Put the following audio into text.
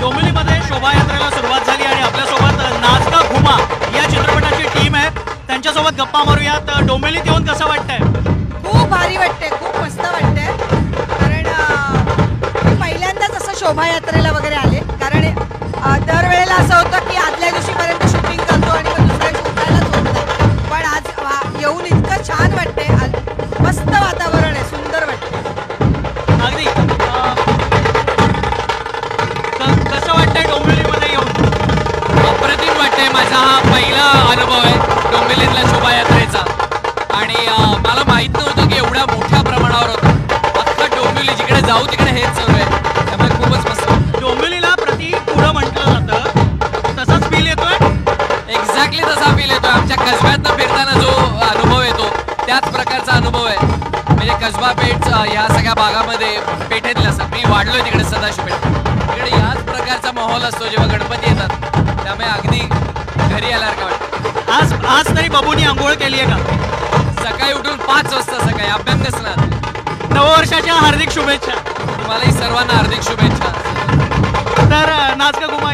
डोंबिवलीमध्ये शोभायात्रेला सुरुवात झाली आणि आपल्यासोबत नाच का घुमा या चित्रपटाची टीम आहे. त्यांच्यासोबत गप्पा मारूयात. डोंबिवलीत येऊन कसं वाटतंय? खूप भारी वाटतंय, खूप मस्त वाटतंय. कारण पहिल्यांदाच असं शोभायात्रेला वगैरे आले. कारण दरवेळेला असं होतं की आदल्या दिवशीपर्यंत शूटिंग करतो आणि मग दुसऱ्या दिवशी उठायलाच होत नाही. पण आज येऊन इतकं छान वाटतंय. मस्त वातावरण आहे, सुंदर वाटतंय. अगदी कसं वाटतंय डोंबिवलीमध्ये येऊन? अप्रतिम वाटतंय. माझा हा पहिला अनुभव आहे डोंबिवलीतल्या शोभायात्रेचा आणि मला माहित नव्हतं की एवढ्या मोठ्या प्रमाणावर होतं. अख्खा डोंबिवली जिकडे जाऊ तिकडे हेच सुरू आहे. त्यामुळे खूपच मस्त. डोंबिवलीला प्रति पुढं म्हटलं जातं, तसाच फील येतोय. एक्झॅक्टली तसा फील येतो. आमच्या कसब्यातनं फिरताना जो अनुभव येतो त्याच प्रकारचा अनुभव आहे. म्हणजे कसबा पेठ ह्या सगळ्या भागामध्ये पेठेतल्या असतात. मी वाढलोय तिकडे सदाशिव पेठ. तिकडे याच प्रकारचा माहोल असतो जेव्हा गणपती येतात. त्यामुळे अगदी घरी आल्यासारखं वाटतं. आज तरी बाबूंनी आंघोळ केली आहे का? सकाळी उठून 5 वाजता सकाळी अभ्यंग स्नान. नववर्षाच्या हार्दिक शुभेच्छा. तुम्हालाही सर्वांना हार्दिक शुभेच्छा. तर नाच का घुमा